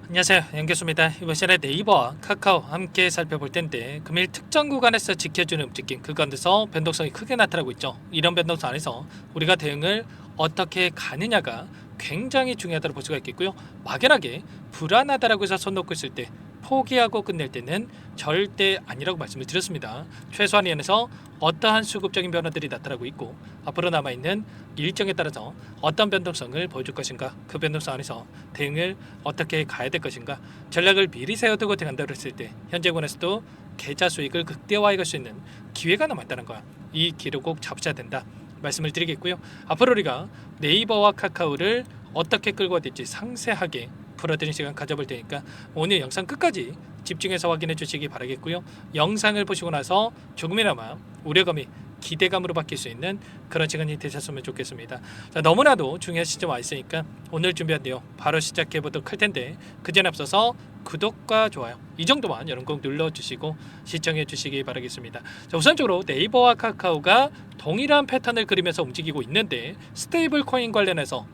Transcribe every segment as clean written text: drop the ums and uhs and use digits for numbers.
안녕하세요, 연교수입니다. 이번 시간에 네이버와 카카오 함께 살펴볼 텐데, 금일 특정 구간에서 지켜주는 움직임, 그 가운데서 변동성이 크게 나타나고 있죠. 이런 변동성 안에서 우리가 대응을 어떻게 가느냐가 굉장히 중요하다고 볼 수가 있겠고요. 막연하게 불안하다라고 해서 손 놓고 있을 때 포기하고 끝낼 때는 절대 아니라고 말씀을 드렸습니다. 최소한 이 안에서 어떠한 수급적인 변화들이 나타나고 있고, 앞으로 남아있는 일정에 따라서 어떤 변동성을 보여줄 것인가, 그 변동성 안에서 대응을 어떻게 가야 될 것인가, 전략을 미리 세워두고 대응한다고 했을 때 현재권에서도 계좌 수익을 극대화할 수 있는 기회가 남아있다는 거야. 이 기회를 꼭 잡으셔야 된다 말씀을 드리겠고요. 앞으로 우리가 네이버와 카카오를 어떻게 끌고 가야 될지 상세하게 풀어드리는 시간 가져볼 테니까 오늘 영상 끝까지 집중해서 확인해 주시기 바라겠고요. 영상을 보시고 나서 조금이나마 우려감이 기대감으로 바뀔 수 있는 그런 시간이 되셨으면 좋겠습니다. 자, 너무나도 중요한 시점 와 있으니까 오늘 준비한 내용 바로 시작해 보도록 할 텐데, 그 전에 앞서서 구독과 좋아요 이 정도만 여러분 꼭 눌러주시고 시청해 주시기 바라겠습니다. 자, 우선적으로 네이버와 카카오가 동일한 패턴을 그리면서 움직이고 있는데, 스테이블 코인 관련해서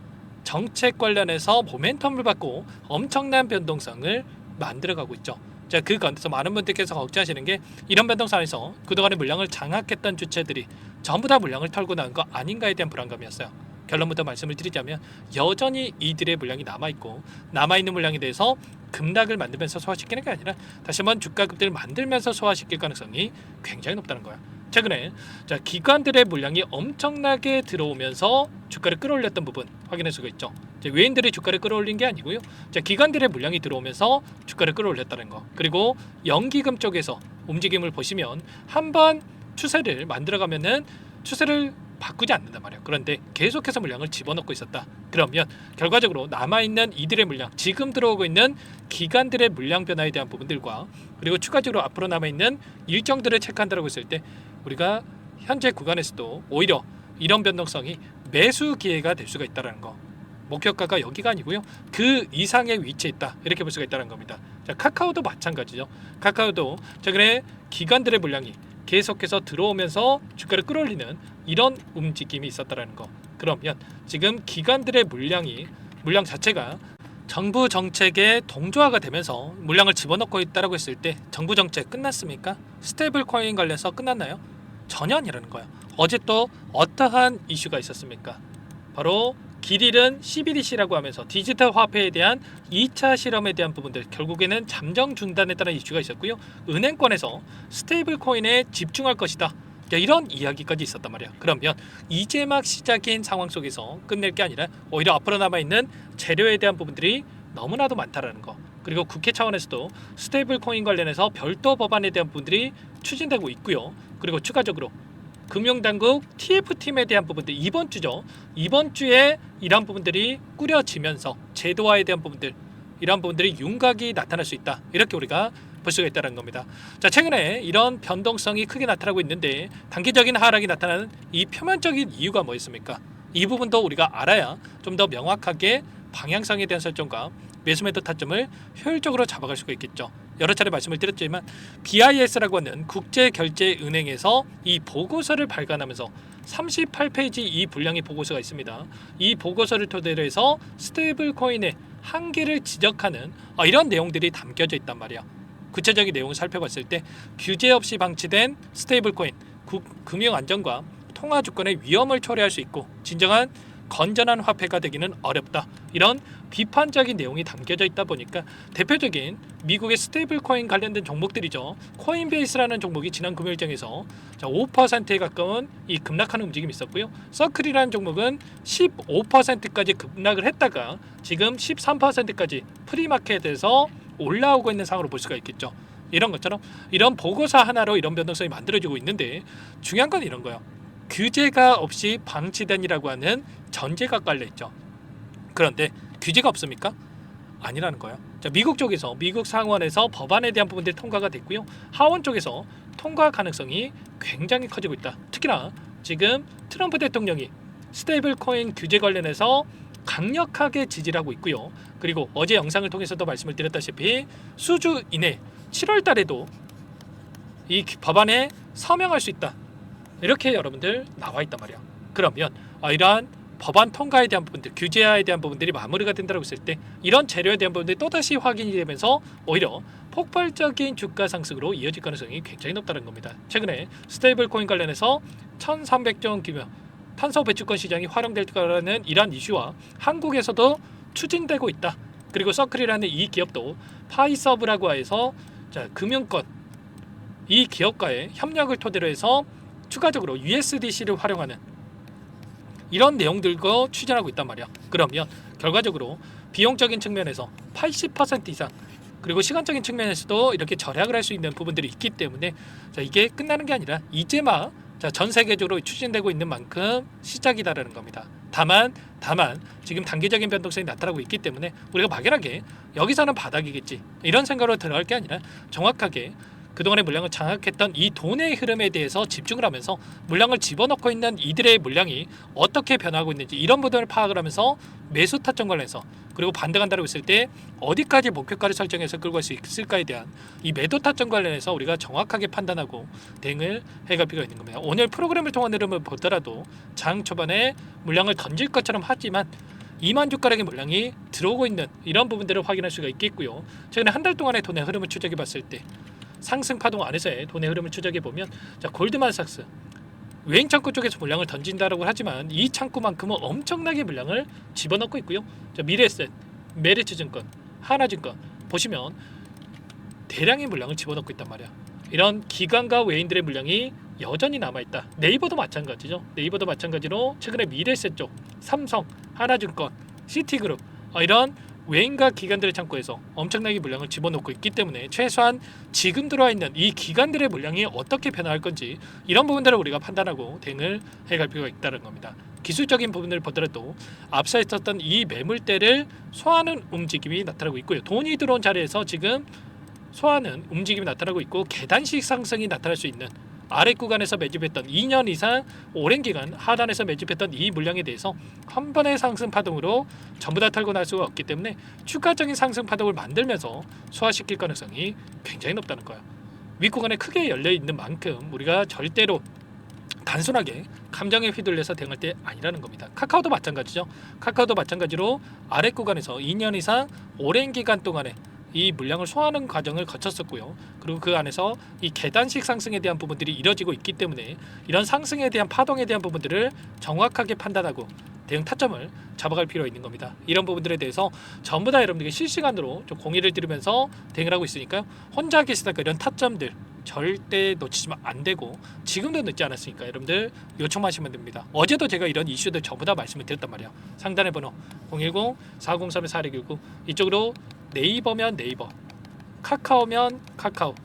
정책 관련해서 모멘텀을 받고 엄청난 변동성을 만들어가고 있죠. 자, 그 가운데서 많은 분들께서 걱정하시는 게, 이런 변동성에서 그동안의 물량을 장악했던 주체들이 전부 다 물량을 털고 나온 거 아닌가에 대한 불안감이었어요. 결론부터 말씀을 드리자면 여전히 이들의 물량이 남아있고, 남아있는 물량에 대해서 급락을 만들면서 소화시키는 게 아니라 다시 한번 주가 급등을 만들면서 소화시킬 가능성이 굉장히 높다는 거야. 최근에 기관들의 물량이 엄청나게 들어오면서 주가를 끌어올렸던 부분 확인할 수가 있죠. 외인들이 주가를 끌어올린 게 아니고요. 기관들의 물량이 들어오면서 주가를 끌어올렸다는 거. 그리고 연기금 쪽에서 움직임을 보시면 한번 추세를 만들어가면은 추세를 바꾸지 않는단 말이에요. 그런데 계속해서 물량을 집어넣고 있었다. 그러면 결과적으로 남아있는 이들의 물량, 지금 들어오고 있는 기관들의 물량 변화에 대한 부분들과, 그리고 추가적으로 앞으로 남아있는 일정들을 체크한다고 했을 때 우리가 현재 구간에서도 오히려 이런 변동성이 매수 기회가 될 수가 있다는 거. 목표가가 여기가 아니고요, 그 이상의 위치에 있다, 이렇게 볼 수가 있다는 겁니다. 자, 카카오도 마찬가지죠. 카카오도 최근에 기관들의 물량이 계속해서 들어오면서 주가를 끌어올리는 이런 움직임이 있었다는 거. 그러면 지금 기관들의 물량 자체가 정부 정책에 동조화가 되면서 물량을 집어넣고 있다라고 했을 때 정부 정책 끝났습니까? 스테이블 코인 관련해서 끝났나요? 전혀 아니라는 거예요. 어제 또 어떠한 이슈가 있었습니까? 바로 길 잃은 CBDC라고 하면서 디지털 화폐에 대한 2차 실험에 대한 부분들, 결국에는 잠정 중단에 따른 이슈가 있었고요. 은행권에서 스테이블 코인에 집중할 것이다, 이런 이야기까지 있었단 말이야. 그러면 이제 막 시작인 상황 속에서 끝낼 게 아니라 오히려 앞으로 남아있는 재료에 대한 부분들이 너무나도 많다라는 거. 그리고 국회 차원에서도 스테이블 코인 관련해서 별도 법안에 대한 부분들이 추진되고 있고요. 그리고 추가적으로 금융당국 TF팀에 대한 부분들, 이번 주죠. 이번 주에 이런 부분들이 꾸려지면서 제도화에 대한 부분들, 이런 부분들이 윤곽이 나타날 수 있다, 이렇게 우리가 볼 수가 있다는 겁니다. 자, 최근에 이런 변동성이 크게 나타나고 있는데, 단기적인 하락이 나타나는 이 표면적인 이유가 뭐였습니까? 이 부분도 우리가 알아야 좀 더 명확하게 방향성에 대한 설정과 매수매도 타점을 효율적으로 잡아갈 수가 있겠죠. 여러 차례 말씀을 드렸지만 BIS라고 하는 국제결제은행에서 이 보고서를 발간하면서 38페이지 이 분량의 보고서가 있습니다. 이 보고서를 토대로 해서 스테이블 코인의 한계를 지적하는 이런 내용들이 담겨져 있단 말이야. 구체적인 내용을 살펴봤을 때 규제 없이 방치된 스테이블 코인, 금융 안정과 통화 주권의 위험을 초래할 수 있고 진정한 건전한 화폐가 되기는 어렵다, 이런 비판적인 내용이 담겨져 있다 보니까 대표적인 미국의 스테이블 코인 관련된 종목들이죠. 코인베이스라는 종목이 지난 금요일장에서 5%에 가까운 이 급락하는 움직임이 있었고요. 서클이라는 종목은 15%까지 급락을 했다가 지금 13%까지 프리마켓에서 올라오고 있는 상황으로 볼 수가 있겠죠. 이런 것처럼 이런 보고서 하나로 이런 변동성이 만들어지고 있는데, 중요한 건 이런 거예요. 규제가 없이 방치된이라고 하는 전제가 깔려있죠. 그런데 규제가 없습니까? 아니라는 거예요. 자, 미국 쪽에서, 미국 상원에서 법안에 대한 부분들이 통과가 됐고요. 하원 쪽에서 통과 가능성이 굉장히 커지고 있다. 특히나 지금 트럼프 대통령이 스테이블 코인 규제 관련해서 강력하게 지지를 하고 있고요. 그리고 어제 영상을 통해서도 말씀을 드렸다시피 수주 이내 7월 달에도 이 법안에 서명할 수 있다, 이렇게 여러분들 나와 있단 말이야. 그러면 이러한 법안 통과에 대한 부분들, 규제화에 대한 부분들이 마무리가 된다고 했을 때 이런 재료에 대한 부분들이 또다시 확인이 되면서 오히려 폭발적인 주가 상승으로 이어질 가능성이 굉장히 높다는 겁니다. 최근에 스테이블 코인 관련해서 1,300조 원 규모 탄소 배출권 시장이 활용될 거라는 이러한 이슈와 한국에서도 추진되고 있다. 그리고 서클이라는 이 기업도 파이서브라고 해서 금융권 이 기업과의 협력을 토대로 해서 추가적으로 USDC를 활용하는 이런 내용들과 추진하고 있단 말이야. 그러면 결과적으로 비용적인 측면에서 80% 이상 그리고 시간적인 측면에서도 이렇게 절약을 할 수 있는 부분들이 있기 때문에 이게 끝나는 게 아니라 이제 막 전 세계적으로 추진되고 있는 만큼 시작이다라는 겁니다. 다만 지금 단기적인 변동성이 나타나고 있기 때문에 우리가 막연하게 여기서는 바닥이겠지 이런 생각으로 들어갈 게 아니라 정확하게 그동안의 물량을 장악했던 이 돈의 흐름에 대해서 집중을 하면서 물량을 집어넣고 있는 이들의 물량이 어떻게 변하고 있는지 이런 부분을 파악을 하면서 매수 타점 관련해서 그리고 반등 한다고 했을 때 어디까지 목표가를 설정해서 끌고 갈 수 있을까에 대한 이 매도 타점 관련해서 우리가 정확하게 판단하고 대응을 해갈 필요가 있는 겁니다. 오늘 프로그램을 통한 흐름을 보더라도 장 초반에 물량을 던질 것처럼 하지만 2만 주가량의 물량이 들어오고 있는 이런 부분들을 확인할 수가 있겠고요. 최근에 한 달 동안의 돈의 흐름을 추적해 봤을 때 상승 파동 안에서의 돈의 흐름을 추적해 보면 골드만삭스 외인 창구 쪽에서 물량을 던진다라고 하지만 이 창구만큼은 엄청나게 물량을 집어넣고 있고요. 미래에셋, 메리츠증권, 하나증권 보시면 대량의 물량을 집어넣고 있단 말이야. 이런 기관과 외인들의 물량이 여전히 남아있다. 네이버도 마찬가지죠. 네이버도 마찬가지로 최근에 미래에셋 쪽, 삼성, 하나증권, 시티그룹 이런 외인과 기관들의 창고에서 엄청나게 물량을 집어넣고 있기 때문에 최소한 지금 들어와 있는 이 기관들의 물량이 어떻게 변화할 건지 이런 부분들을 우리가 판단하고 대응을 해갈 필요가 있다는 겁니다. 기술적인 부분을 보더라도 앞서 있었던 이 매물대를 소화하는 움직임이 나타나고 있고요. 돈이 들어온 자리에서 지금 소화하는 움직임이 나타나고 있고 계단식 상승이 나타날 수 있는 아래 구간에서 매집했던 2년 이상 오랜 기간 하단에서 매집했던 이 물량에 대해서 한 번의 상승 파동으로 전부 다 털고 날 수가 없기 때문에 추가적인 상승 파동을 만들면서 소화시킬 가능성이 굉장히 높다는 거야. 윗구간에 크게 열려 있는 만큼 우리가 절대로 단순하게 감정에 휘둘려서 대응할 때 아니라는 겁니다. 카카오도 마찬가지죠. 카카오도 마찬가지로 아래 구간에서 2년 이상 오랜 기간 동안에 이 물량을 소화하는 과정을 거쳤었고요. 그리고 그 안에서 이 계단식 상승에 대한 부분들이 이뤄지고 있기 때문에 이런 상승에 대한 파동에 대한 부분들을 정확하게 판단하고 대응 타점을 잡아갈 필요가 있는 겁니다. 이런 부분들에 대해서 전부 다 여러분들께 실시간으로 좀 공유를 드리면서 대응을 하고 있으니까요. 혼자 계시다가 이런 타점들 절대 놓치시면 안 되고 지금도 늦지 않았으니까 여러분들 요청하시면 됩니다. 어제도 제가 이런 이슈들 전부 다 말씀을 드렸단 말이에요. 상단의 번호 010-403-4619 이쪽으로 네이버면 네이버, 카카오면 카카오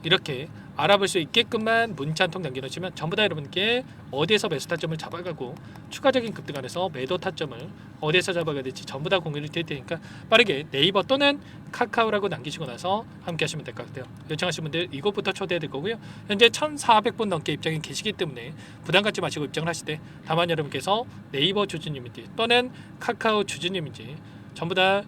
이렇게 알아볼 수 있게끔만 문자 한 통 남겨놓으시면 전부 다 여러분께 어디에서 매수 타점을 잡아가고 추가적인 급등 안에서 매도 타점을 어디에서 잡아가야 될지 전부 다 공유를 드릴 테니까 빠르게 네이버 또는 카카오라고 남기시고 나서 함께 하시면 될 것 같아요. 요청하신 분들 이것부터 초대해 드릴 거고요. 현재 1,400분 넘게 입장이 계시기 때문에 부담 갖지 마시고 입장을 하실 때 다만 여러분께서 네이버 주주님인지 또는 카카오 주주님인지 전부 다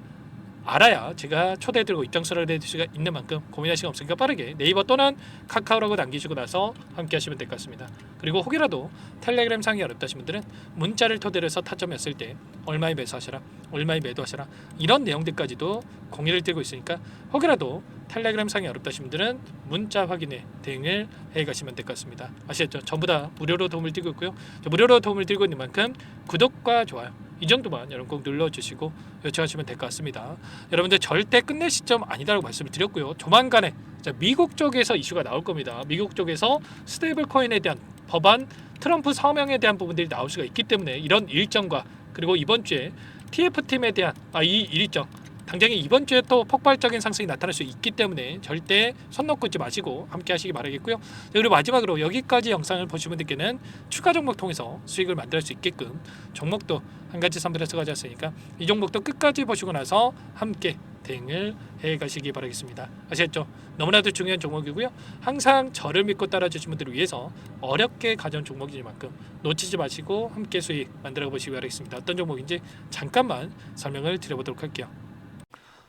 알아야 제가 초대해드리고 입장수를 해드릴 수가 있는 만큼 고민할 시간 없으니까 빠르게 네이버 또는 카카오라고 남기시고 나서 함께 하시면 될 것 같습니다. 그리고 혹이라도 텔레그램 상이 어렵다신 분들은 문자를 토대로 해서 타점했을 때 얼마에 매수하셔라, 얼마에 매도하셔라 이런 내용들까지도 공유를 드리고 있으니까 혹이라도 텔레그램 상이 어렵다신 분들은 문자 확인에 대응을 해가시면 될 것 같습니다. 아시겠죠? 전부 다 무료로 도움을 드리고 있고요. 무료로 도움을 드리고 있는 만큼 구독과 좋아요 이 정도만 여러분 꼭 눌러주시고 요청하시면 될 것 같습니다. 여러분들 절대 끝낼 시점 아니다라고 말씀을 드렸고요. 조만간에 미국 쪽에서 이슈가 나올 겁니다. 미국 쪽에서 스테이블 코인에 대한 법안 트럼프 서명에 대한 부분들이 나올 수가 있기 때문에 이런 일정과 그리고 이번 주에 TF팀에 대한 이 일정 당장에 이번 주에 또 폭발적인 상승이 나타날 수 있기 때문에 절대 손 놓고 있지 마시고 함께 하시기 바라겠고요. 그리고 마지막으로 여기까지 영상을 보신 분들께는 추가 종목 통해서 수익을 만들 수 있게끔 종목도 한 가지 선별해서 가져왔으니까 이 종목도 끝까지 보시고 나서 함께 대응을 해 가시기 바라겠습니다. 아시겠죠? 너무나도 중요한 종목이고요. 항상 저를 믿고 따라주신 분들을 위해서 어렵게 가져온 종목이니만큼 놓치지 마시고 함께 수익 만들어 보시기 바라겠습니다. 어떤 종목인지 잠깐만 설명을 드려보도록 할게요.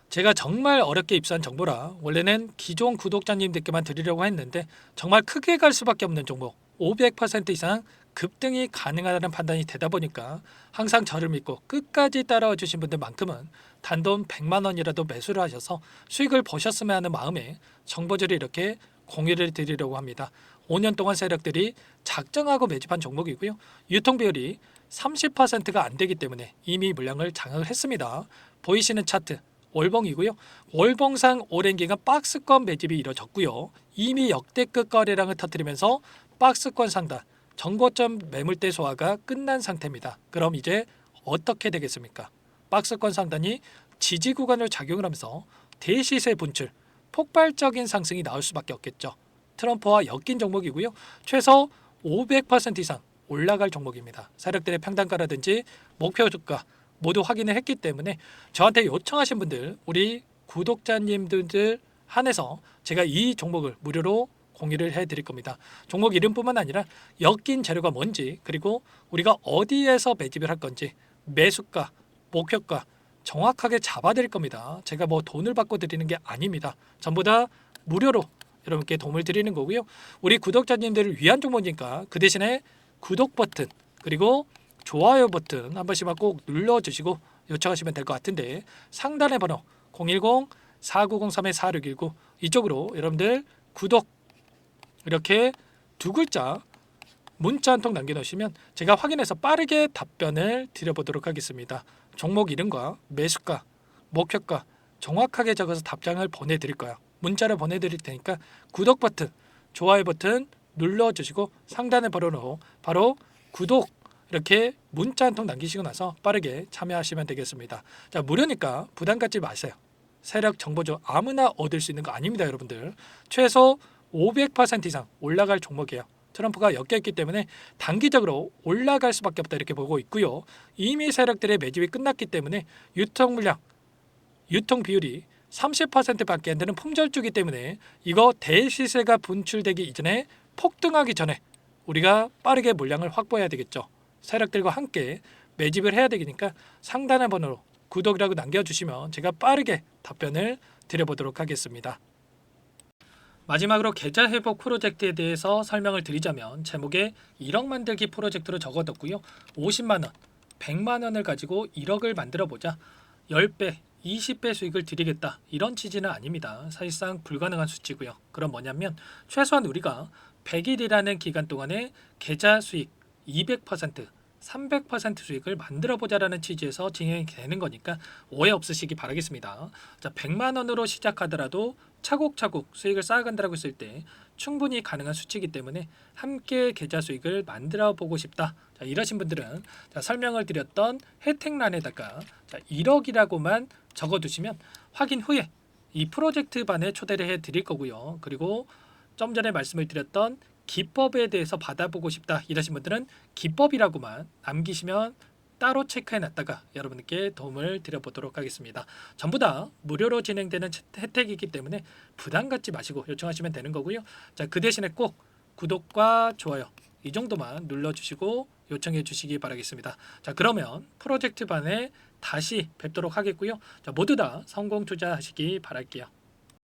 제가 정말 어렵게 입수한 정보라 원래는 기존 구독자님들께만 드리려고 했는데 정말 크게 갈 수밖에 없는 종목 500% 이상 급등이 가능하다는 판단이 되다 보니까 항상 저를 믿고 끝까지 따라와 주신 분들만큼은 단돈 100만 원이라도 매수를 하셔서 수익을 보셨으면 하는 마음에 정보들을 이렇게 공유를 드리려고 합니다. 5년 동안 세력들이 작정하고 매집한 종목이고요. 유통 비율이 30%가 안 되기 때문에 이미 물량을 장악을 했습니다. 보이시는 차트 월봉이고요. 월봉상 오랜 기간 박스권 매집이 이뤄졌고요. 이미 역대급 거래량을 터뜨리면서 박스권 상단 정고점 매물대 소화가 끝난 상태입니다. 그럼 이제 어떻게 되겠습니까? 박스권 상단이 지지 구간을 작용을 하면서 대시세 분출, 폭발적인 상승이 나올 수밖에 없겠죠. 트럼프와 엮인 종목이고요. 최소 500% 이상 올라갈 종목입니다. 세력들의 평단가라든지 목표 주가 모두 확인을 했기 때문에 저한테 요청하신 분들, 우리 구독자님들 한해서 제가 이 종목을 무료로 공유를 해드릴 겁니다. 종목 이름뿐만 아니라 엮인 재료가 뭔지, 그리고 우리가 어디에서 매집을 할 건지, 매수가, 목표가 정확하게 잡아드릴 겁니다. 제가 뭐 돈을 받고 드리는 게 아닙니다. 전부 다 무료로 여러분께 도움을 드리는 거고요. 우리 구독자님들을 위한 종목이니까 그 대신에 구독 버튼 그리고 좋아요 버튼 한 번씩만 꼭 눌러주시고 요청하시면 될 것 같은데, 상단의 번호 010-4903-4619 이쪽으로 여러분들 구독 이렇게 두 글자 문자 한 통 남겨놓으시면 제가 확인해서 빠르게 답변을 드려보도록 하겠습니다. 종목 이름과 매수가, 목표가 정확하게 적어서 답장을 보내드릴 거야. 문자를 보내드릴 테니까 구독 버튼, 좋아요 버튼 눌러주시고 상단의 번호로 바로 구독 이렇게 문자 한 통 남기시고 나서 빠르게 참여하시면 되겠습니다. 자, 무료니까 부담 갖지 마세요. 세력 정보죠. 아무나 얻을 수 있는 거 아닙니다, 여러분들. 최소 500% 이상 올라갈 종목이에요. 트럼프가 엮여있기 때문에 단기적으로 올라갈 수밖에 없다 이렇게 보고 있고요. 이미 세력들의 매집이 끝났기 때문에 유통 물량, 유통 비율이 30%밖에 안 되는 품절주기 때문에 이거 대시세가 분출되기 이전에 폭등하기 전에 우리가 빠르게 물량을 확보해야 되겠죠. 세력들과 함께 매집을 해야 되니까 상단의 번호로 구독이라고 남겨주시면 제가 빠르게 답변을 드려보도록 하겠습니다. 마지막으로 계좌 회복 프로젝트에 대해서 설명을 드리자면 제목에 1억 만들기 프로젝트로 적어뒀고요. 50만 원, 100만 원을 가지고 1억을 만들어 보자. 10배, 20배 수익을 드리겠다. 이런 취지는 아닙니다. 사실상 불가능한 수치고요. 그럼 뭐냐면 최소한 우리가 100일이라는 기간 동안에 계좌 수익 200%, 300% 수익을 만들어 보자라는 취지에서 진행이 되는 거니까 오해 없으시기 바라겠습니다. 자, 100만 원으로 시작하더라도 차곡차곡 수익을 쌓아간다고 했을 때 충분히 가능한 수치이기 때문에 함께 계좌 수익을 만들어 보고 싶다. 자, 이러신 분들은 자, 설명을 드렸던 혜택란에다가 자, 1억이라고만 적어두시면 확인 후에 이 프로젝트 반에 초대를 해 드릴 거고요. 그리고 좀 전에 말씀을 드렸던 기법에 대해서 받아보고 싶다 이러신 분들은 기법이라고만 남기시면 따로 체크해놨다가 여러분께 도움을 드려보도록 하겠습니다. 전부 다 무료로 진행되는 혜택이기 때문에 부담 갖지 마시고 요청하시면 되는 거고요. 자, 그 대신에 꼭 구독과 좋아요 이 정도만 눌러주시고 요청해 주시기 바라겠습니다. 자, 그러면 프로젝트 반에 다시 뵙도록 하겠고요. 자, 모두 다 성공 투자하시기 바랄게요.